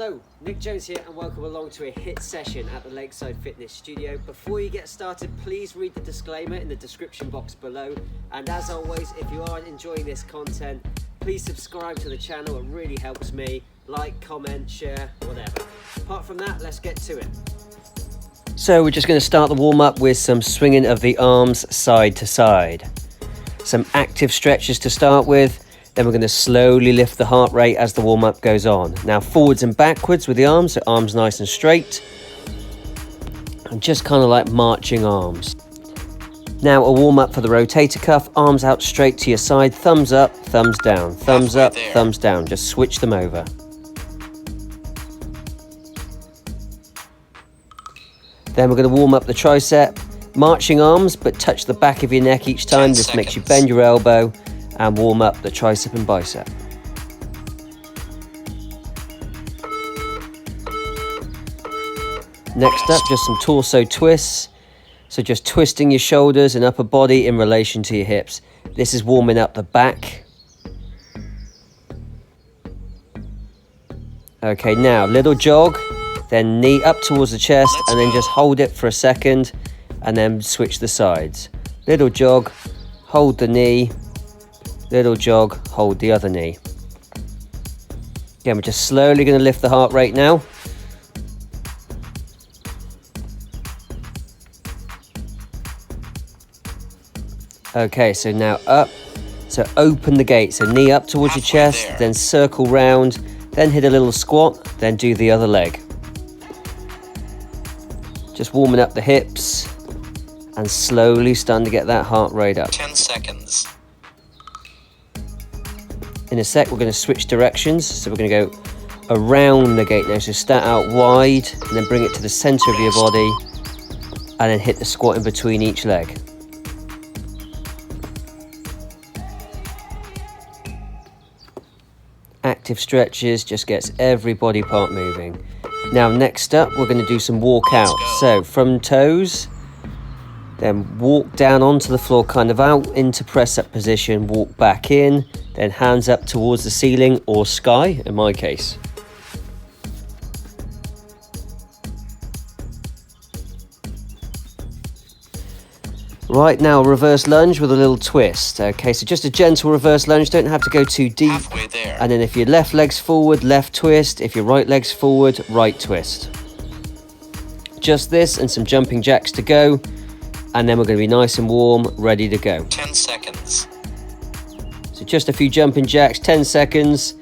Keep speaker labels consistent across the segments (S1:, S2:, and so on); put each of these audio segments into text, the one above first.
S1: Hello, Nick Jones here and welcome along to a HIIT session at the Lakeside Fitness Studio. Before you get started, please read the disclaimer in the description box below. And as always, if you are enjoying this content, please subscribe to the channel, it really helps me. Like, comment, share, whatever. Apart from that, let's get to it. So we're just going to start the warm-up with some swinging of the arms side to side. Some active stretches to start with. Then we're going to slowly lift the heart rate as the warm-up goes on. Now forwards and backwards with the arms, so arms nice and straight. And just kind of like marching arms. Now a warm-up for the rotator cuff, arms out straight to your side, thumbs up, thumbs down, thumbs up, thumbs down. Just switch them over. Then we're going to warm up the tricep, marching arms, but touch the back of your neck each time. This makes you bend your elbow and warm up the tricep and bicep. Next up, just some torso twists. So just twisting your shoulders and upper body in relation to your hips. This is warming up the back. Okay, now little jog, then knee up towards the chest, and then just hold it for a second, and then switch the sides. Little jog, hold the knee. Little jog, hold the other knee. Again, we're just slowly going to lift the heart rate now. Okay, so now up. So open the gate. So knee up towards your chest, then circle round, then hit a little squat, then do the other leg. Just warming up the hips and slowly starting to get that heart rate up.
S2: 10 seconds.
S1: In a sec, we're going to switch directions. So we're going to go around the gate now. So start out wide and then bring it to the center of your body and then hit the squat in between each leg. Active stretches just gets every body part moving. Now next up, we're going to do some walkout. So from toes, then walk down onto the floor, kind of out into press up position, walk back in, then hands up towards the ceiling or sky in my case. Right, now reverse lunge with a little twist. Okay, so just a gentle reverse lunge, don't have to go too deep.
S2: Halfway there.
S1: And then if your left leg's forward, left twist. If your right leg's forward, right twist. Just this and some jumping jacks to go. And then we're going to be nice and warm, ready to go.
S2: 10 seconds.
S1: So just a few jumping jacks, 10 seconds.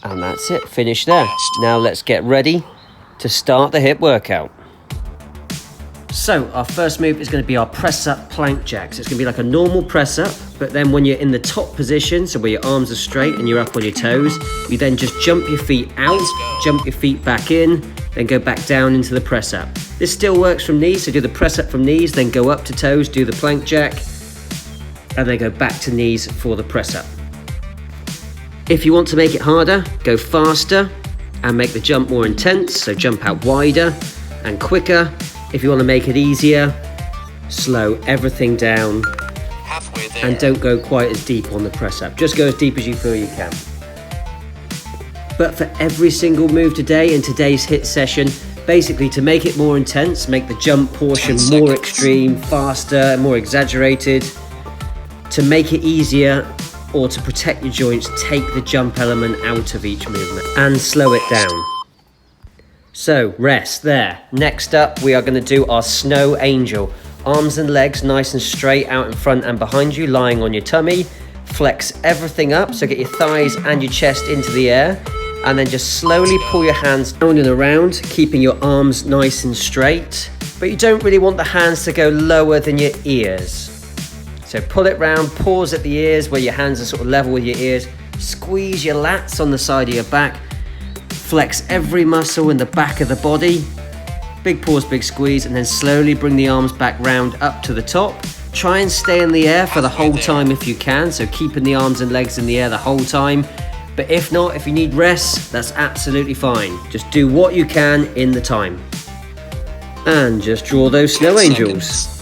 S1: And that's it, finish there. Now let's get ready to start the HIIT workout. So our first move is going to be our press up plank jack. So it's going to be like a normal press up, but then when you're in the top position, so where your arms are straight and you're up on your toes, you then just jump your feet out, jump your feet back in, then go back down into the press up. This still works from knees, so do the press up from knees, then go up to toes, do the plank jack, and then go back to knees for the press up. If you want to make it harder, go faster and make the jump more intense, so jump out wider and quicker. If you want to make it easier, slow everything down.
S2: Halfway there.
S1: And don't go quite as deep on the press up. Just go as deep as you feel you can. But for every single move today in today's HIIT session, basically to make it more intense, make the jump portion more extreme, faster, more exaggerated. To make it easier or to protect your joints, take the jump element out of each movement and slow it down. So rest there. Next up, we are going to do our snow angel. Arms and legs nice and straight out in front and behind you, lying on your tummy. Flex everything up, so get your thighs and your chest into the air. And then just slowly pull your hands down and around, keeping your arms nice and straight. But you don't really want the hands to go lower than your ears. So pull it round, pause at the ears where your hands are sort of level with your ears. Squeeze your lats on the side of your back. Flex every muscle in the back of the body. Big pause, big squeeze, and then slowly bring the arms back round up to the top. Try and stay in the air for the whole time if you can, so keeping the arms and legs in the air the whole time. But if not, if you need rest, that's absolutely fine. Just do what you can in the time. And just draw those snow angels.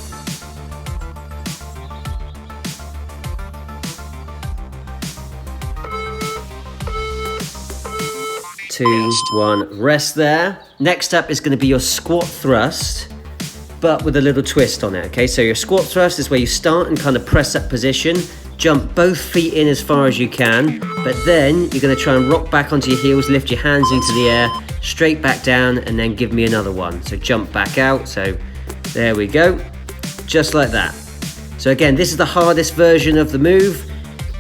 S1: 2, 1, rest there. Next up is going to be your squat thrust, but with a little twist on it, okay? So your squat thrust is where you start in kind of press up position, jump both feet in as far as you can, but then you're going to try and rock back onto your heels, lift your hands into the air, straight back down, and then give me another one. So jump back out, so there we go, just like that. So again, this is the hardest version of the move.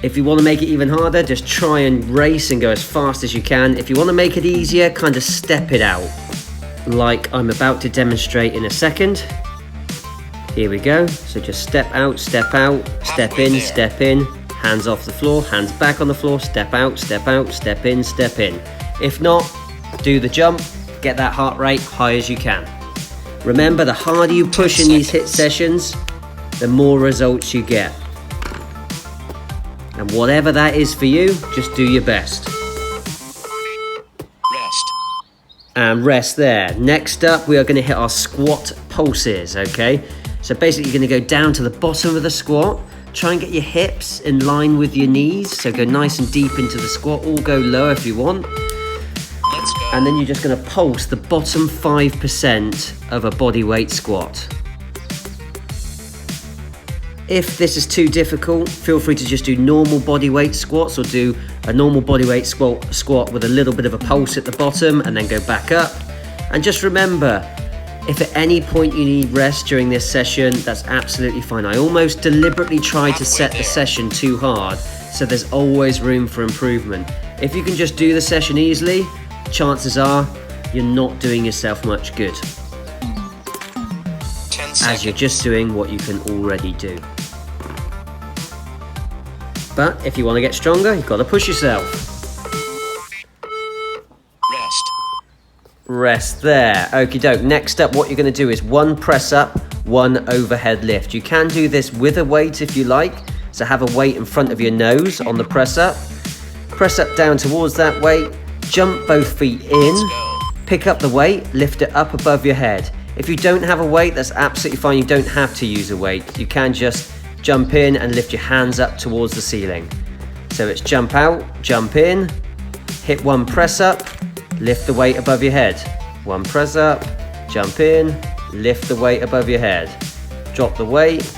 S1: If you want to make it even harder, just try and race and go as fast as you can. If you want to make it easier, kind of step it out, like I'm about to demonstrate in a second. Here we go. So just step out, step in, step in, hands off the floor, hands back on the floor, step out, step in, step in. If not, do the jump, get that heart rate high as you can. Remember, the harder you push in these HIIT sessions, the more results you get. And whatever that is for you, just do your best.
S2: Rest.
S1: And rest there. Next up, we are going to hit our squat pulses, okay? So basically, you're going to go down to the bottom of the squat. Try and get your hips in line with your knees. So go nice and deep into the squat, or go low if you want.
S2: Let's go.
S1: And then you're just going to pulse the bottom 5% of a body weight squat. If this is too difficult, feel free to just do normal body weight squats, or do a normal body weight squat with a little bit of a pulse at the bottom and then go back up. And just remember, if at any point you need rest during this session, that's absolutely fine. I almost deliberately tried to set the session too hard, so there's always room for improvement. If you can just do the session easily, chances are you're not doing yourself much good,
S2: 10 seconds.
S1: as you're just doing what you can already do. But if you want to get stronger, you've got to push yourself.
S2: Rest.
S1: Rest there. Okie doke. Next up, what you're going to do is 1 press up, 1 overhead lift. You can do this with a weight if you like. So have a weight in front of your nose on the press up. Press up down towards that weight. Jump both feet in. Pick up the weight, lift it up above your head. If you don't have a weight, that's absolutely fine. You don't have to use a weight. You can just jump in and lift your hands up towards the ceiling. So it's jump out, jump in, hit 1 press up, lift the weight above your head. 1 press up, jump in, lift the weight above your head. Drop the weight,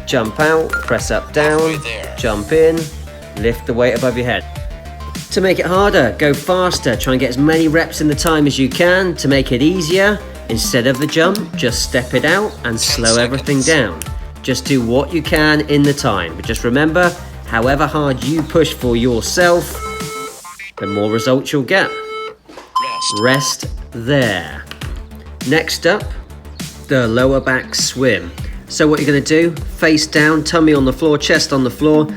S1: jump out, press up down, jump in, lift the weight above your head. To make it harder, go faster. Try and get as many reps in the time as you can. To make it easier, instead of the jump, just step it out and slow everything down. Just do what you can in the time. But just remember, however hard you push for yourself, the more results you'll get. Rest there. Next up, the lower back swim. So what you're going to do, face down, tummy on the floor, chest on the floor.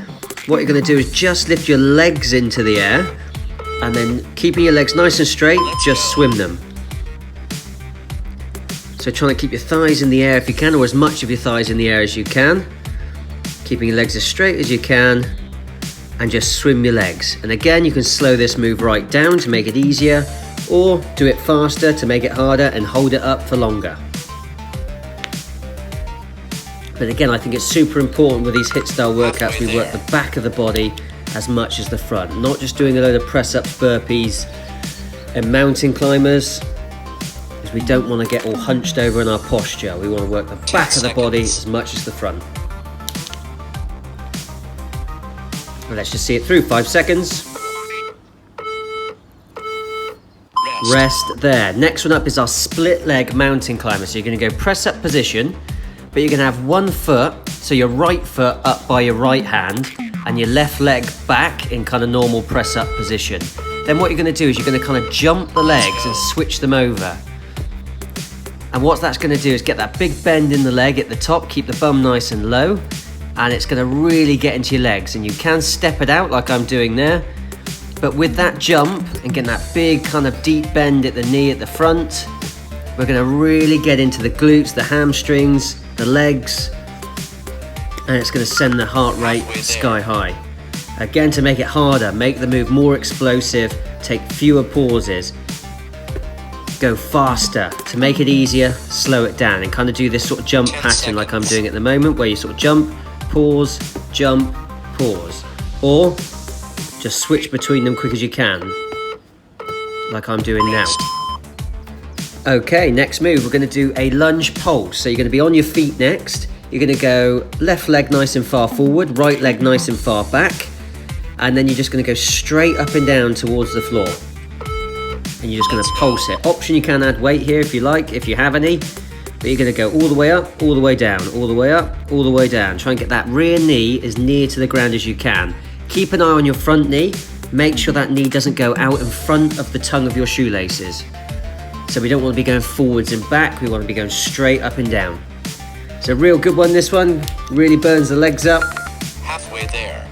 S1: What you're going to do is just lift your legs into the air, and then keeping your legs nice and straight, just swim them. So try and keep your thighs in the air if you can, or as much of your thighs in the air as you can. Keeping your legs as straight as you can, and just swim your legs. And again, you can slow this move right down to make it easier, or do it faster to make it harder and hold it up for longer. But again, I think it's super important with these HIIT style workouts, we work the back of the body as much as the front. Not just doing a load of press-ups, burpees, and mountain climbers, because we don't want to get all hunched over in our posture. We want to work the back of the body as much as the front. Well, let's just see it through. 5 seconds. Rest there. Next one up is our split leg mountain climber. So you're going to go press up position, but you're going to have 1 foot, so your right foot up by your right hand, and your left leg back in kind of normal press up position. Then what you're going to do is you're going to kind of jump the legs and switch them over. And what that's going to do is get that big bend in the leg at the top, keep the bum nice and low, and it's going to really get into your legs. And you can step it out like I'm doing there, but with that jump and getting that big kind of deep bend at the knee at the front, we're going to really get into the glutes, the hamstrings, the legs, and it's going to send the heart rate sky high. Again, to make it harder, make the move more explosive, take fewer pauses, go faster. To make it easier, slow it down and kind of do this sort of jump pattern like I'm doing at the moment, where you sort of jump, pause, or just switch between them quick as you can. like I'm doing now.
S2: Rest.
S1: Okay, next move, we're going to do a lunge pulse. So you're going to be on your feet next. You're going to go left leg nice and far forward, right leg nice and far back. And then you're just going to go straight up and down towards the floor. And you're just going to pulse it. Option, you can add weight here if you like, if you have any. But you're going to go all the way up, all the way down, all the way up, all the way down. Try and get that rear knee as near to the ground as you can. Keep an eye on your front knee. Make sure that knee doesn't go out in front of the tongue of your shoelaces. So we don't want to be going forwards and back, we want to be going straight up and down. So real good one, this one. Really burns the legs up.
S2: Halfway there.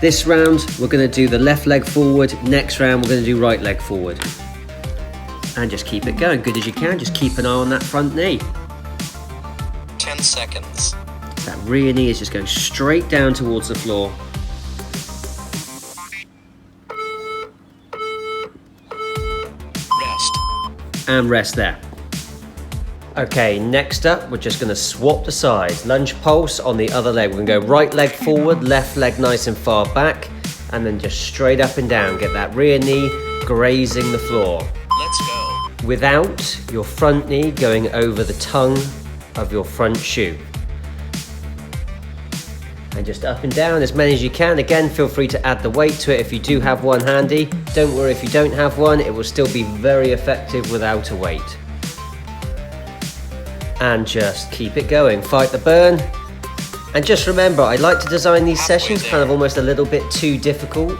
S1: This round, we're going to do the left leg forward. Next round, we're going to do right leg forward. And just keep it going, good as you can. Just keep an eye on that front knee.
S2: 10 seconds.
S1: That rear knee is just going straight down towards the floor. And rest there. Okay, next up, we're just going to swap the sides. Lunge pulse on the other leg. We're going to go right leg forward, left leg nice and far back, and then just straight up and down. Get that rear knee grazing the floor.
S2: Let's go.
S1: Without your front knee going over the tongue of your front shoe. And just up and down as many as you can. Again, feel free to add the weight to it if you do have one handy. Don't worry if you don't have one, it will still be very effective without a weight. And just keep it going, fight the burn. And just remember, I like to design these sessions kind of almost a little bit too difficult,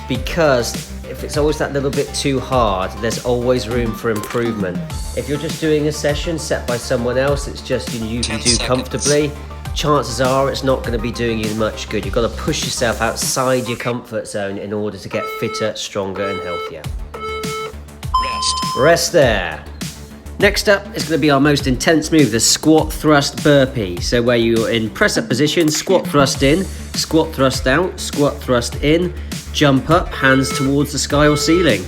S1: because if it's always that little bit too hard, there's always room for improvement. If you're just doing a session set by someone else, it's just you can do comfortably, chances are it's not going to be doing you much good. You've got to push yourself outside your comfort zone in order to get fitter, stronger and healthier. Rest there. Next up is going to be our most intense move, the squat thrust burpee. So where you're in press up position, squat thrust in, squat thrust out, squat thrust in, jump up, hands towards the sky or ceiling.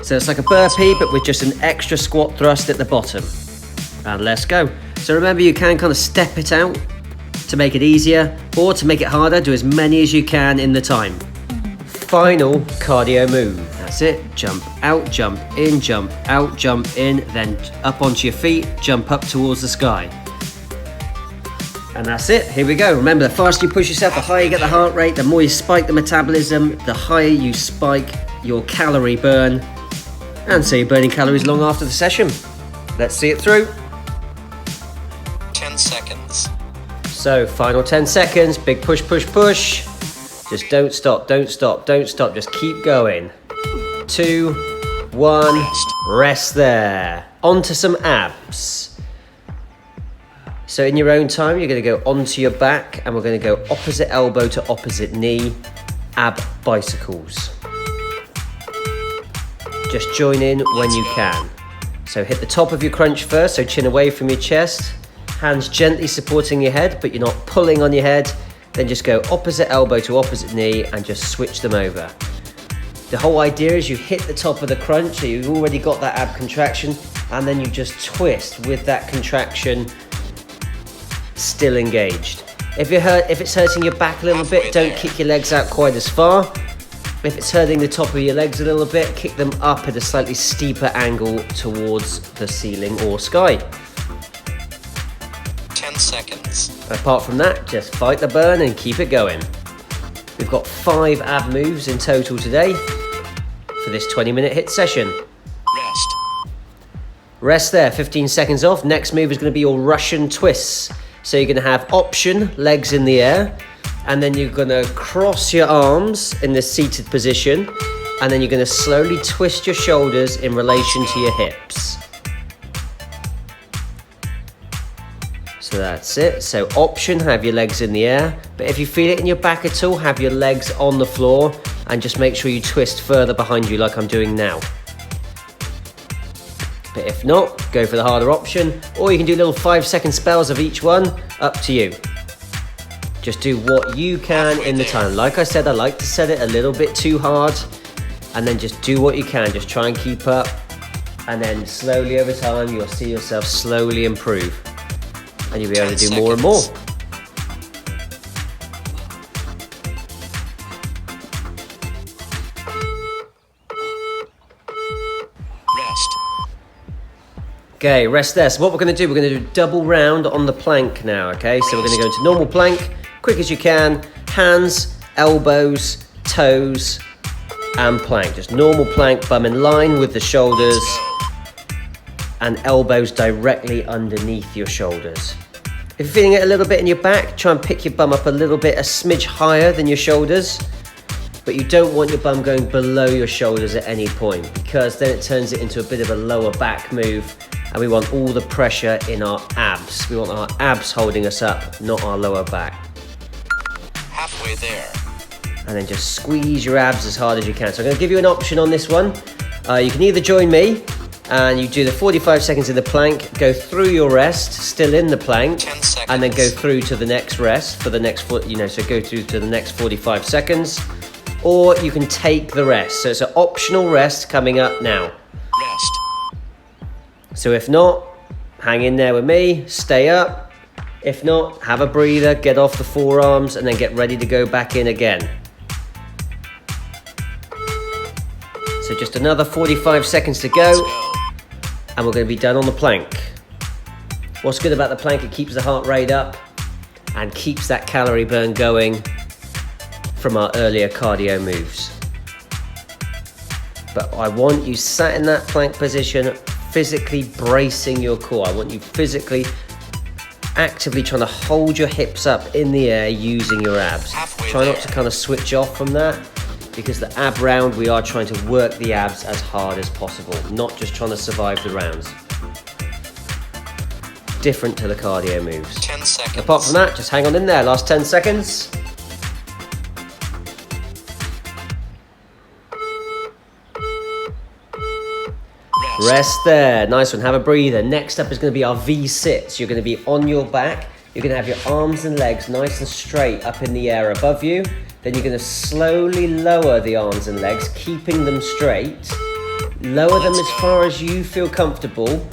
S1: So it's like a burpee but with just an extra squat thrust at the bottom. And let's go. So remember, you can kind of step it out to make it easier, or to make it harder, do as many as you can in the time. Final cardio move. That's it. Jump out, jump in, jump out, jump in, then up onto your feet, jump up towards the sky. And that's it. Here we go. Remember, the faster you push yourself, the higher you get the heart rate, the more you spike the metabolism, the higher you spike your calorie burn. And so you're burning calories long after the session. Let's see it through.
S2: 10 seconds.
S1: So final 10 seconds, big push, push, push. Just don't stop, don't stop, don't stop. Just keep going. 2, 1, rest there. On to some abs. So in your own time, you're going to go onto your back and we're going to go opposite elbow to opposite knee, ab bicycles. Just join in when you can. So hit the top of your crunch first, so chin away from your chest. Hands gently supporting your head, but you're not pulling on your head. Then just go opposite elbow to opposite knee and just switch them over. The whole idea is you hit the top of the crunch, so you've already got that ab contraction, and then you just twist with that contraction still engaged. If it's hurting your back a little bit, don't kick your legs out quite as far. If it's hurting the top of your legs a little bit, kick them up at a slightly steeper angle towards the ceiling or sky.
S2: 10 seconds.
S1: Apart from that, just fight the burn and keep it going. We've got 5 ab moves in total today for this 20-minute HIIT session. Rest there, 15 seconds off. Next move is going to be your Russian twists. So you're going to have option, legs in the air, and then you're going to cross your arms in the seated position, and then you're going to slowly twist your shoulders in relation to your hips. So that's it. So option, have your legs in the air, but if you feel it in your back at all, have your legs on the floor and just make sure you twist further behind you like I'm doing now. But if not, go for the harder option, or you can do little 5-second spells of each one, up to you. Just do what you can in the time. Like I said, I like to set it a little bit too hard, and then just do what you can. Just try and keep up, and then slowly over time, you'll see yourself slowly improve. And you'll be able to do more and more. Okay, rest there. So what we're going to do, we're going to do double round on the plank now, okay? So we're going to go into normal plank, quick as you can, hands, elbows, toes, and plank. Just normal plank, bum in line with the shoulders, and elbows directly underneath your shoulders. If you're feeling it a little bit in your back, try and pick your bum up a little bit, a smidge higher than your shoulders. But you don't want your bum going below your shoulders at any point, because then it turns it into a bit of a lower back move, and we want all the pressure in our abs. We want our abs holding us up, not our lower back.
S2: Halfway there.
S1: And then just squeeze your abs as hard as you can. So I'm going to give you an option on this one. You can either join me and you do the 45 seconds in the plank, go through your rest, still in the plank,
S2: 10 seconds.
S1: and then go through to the next rest for the next, so go through to the next 45 seconds. Or you can take the rest. So it's an optional rest coming up now.
S2: Rest.
S1: So if not, hang in there with me, stay up. If not, have a breather, get off the forearms, and then get ready to go back in again. So just another 45 seconds to
S2: Let's
S1: go,
S2: go.
S1: and we're going to be done on the plank. What's good about the plank, it keeps the heart rate up and keeps that calorie burn going from our earlier cardio moves. But I want you sat in that plank position, physically bracing your core. I want you physically, actively trying to hold your hips up in the air using your abs.
S2: Halfway
S1: Try not
S2: there.
S1: to kind of switch off from that, because the ab round, we are trying to work the abs as hard as possible, not just trying to survive the rounds. Different to the cardio moves.
S2: 10 seconds.
S1: Apart from that, just hang on in there, last 10 seconds. Rest there, nice one, have a breather. Next up is going to be our V-sits. You're going to be on your back, you're going to have your arms and legs nice and straight up in the air above you. Then you're going to slowly lower the arms and legs, keeping them straight. Lower them as far as you feel comfortable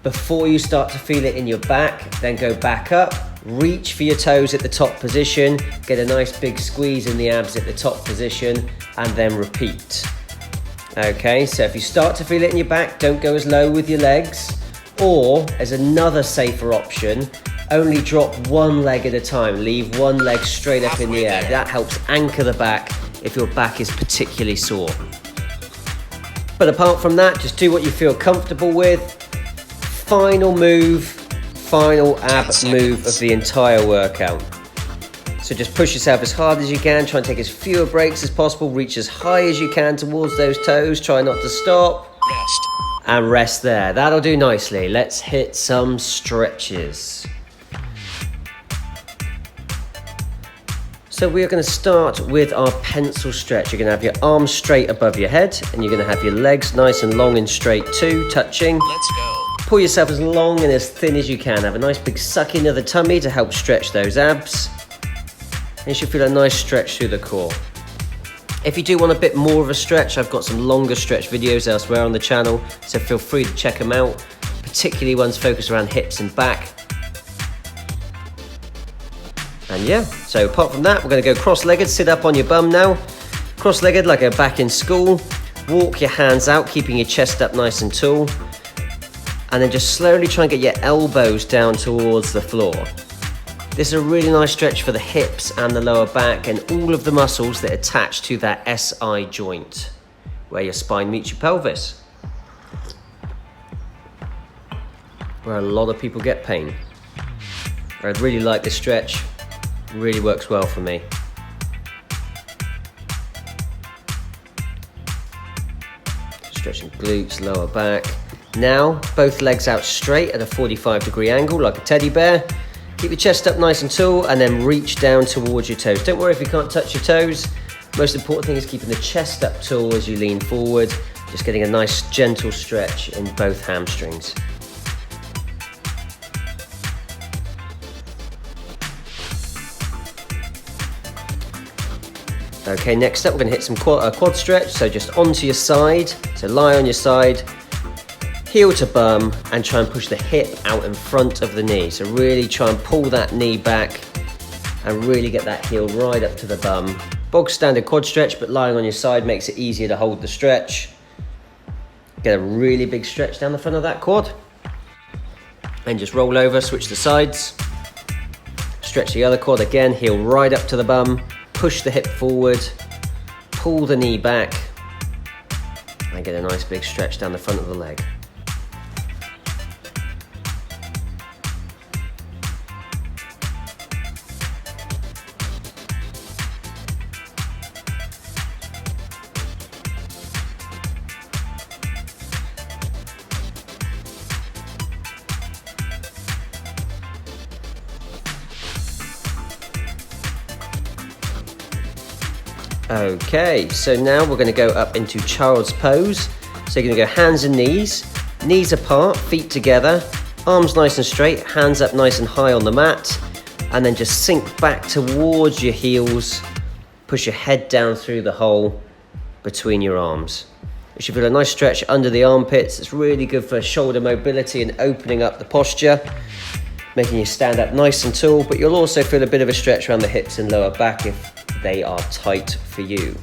S1: before you start to feel it in your back. Then go back up, reach for your toes at the top position, get a nice big squeeze in the abs at the top position, and then repeat. Okay, so if you start to feel it in your back, don't go as low with your legs. Or, as another safer option, only drop one leg at a time. Leave one leg straight up in the air. That helps anchor the back if your back is particularly sore. But apart from that, just do what you feel comfortable with. Final move, final ab move of the entire workout. So just push yourself as hard as you can, try and take as fewer breaks as possible, reach as high as you can towards those toes, try not to stop.
S2: Rest.
S1: And rest there. That'll do nicely. Let's hit some stretches. So we're going to start with our pencil stretch. You're going to have your arms straight above your head, and you're going to have your legs nice and long and straight too, touching.
S2: Let's go.
S1: Pull yourself as long and as thin as you can. Have a nice big suck into the tummy to help stretch those abs. And you should feel a nice stretch through the core. If you do want a bit more of a stretch, I've got some longer stretch videos elsewhere on the channel, so feel free to check them out, particularly ones focused around hips and back. And yeah, so apart from that, we're going to go cross-legged, sit up on your bum now. Cross-legged like a back in school. Walk your hands out, keeping your chest up nice and tall. And then just slowly try and get your elbows down towards the floor. This is a really nice stretch for the hips and the lower back and all of the muscles that attach to that SI joint, where your spine meets your pelvis, where a lot of people get pain. I really like this stretch, it really works well for me. Stretching glutes, lower back. Now, both legs out straight at a 45-degree angle like a teddy bear. Keep your chest up nice and tall and then reach down towards your toes. Don't worry if you can't touch your toes. Most important thing is keeping the chest up tall as you lean forward. Just getting a nice gentle stretch in both hamstrings. Okay, next up we're going to hit some quad stretch. So just onto your side. So lie on your side. Heel to bum and try and push the hip out in front of the knee. So really try and pull that knee back and really get that heel right up to the bum. Bog standard quad stretch, but lying on your side makes it easier to hold the stretch. Get a really big stretch down the front of that quad. And just roll over, switch the sides. Stretch the other quad again, heel right up to the bum, push the hip forward, pull the knee back, and get a nice big stretch down the front of the leg. Okay, so now we're going to go up into child's pose. So you're going to go hands and knees apart, feet together, arms nice and straight, hands up nice and high on the mat, and then just sink back towards your heels, push your head down through the hole between your arms. You should feel a nice stretch under the armpits. It's really good for shoulder mobility and opening up the posture, making you stand up nice and tall, but you'll also feel a bit of a stretch around the hips and lower back if they are tight for you.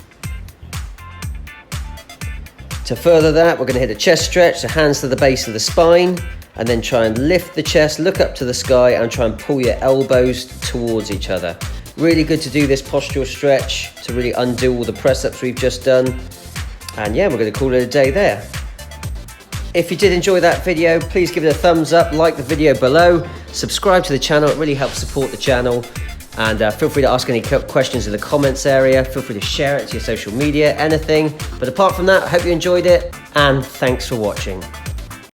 S1: To further that, we're going to hit a chest stretch, so hands to the base of the spine, and then try and lift the chest, look up to the sky, and try and pull your elbows towards each other. Really good to do this postural stretch to really undo all the press-ups we've just done. And yeah, we're going to call it a day there. If you did enjoy that video, please give it a thumbs up, like the video below, subscribe to the channel, it really helps support the channel. And feel free to ask any questions in the comments area. Feel free to share it to your social media, anything. But apart from that, I hope you enjoyed it, and thanks for watching.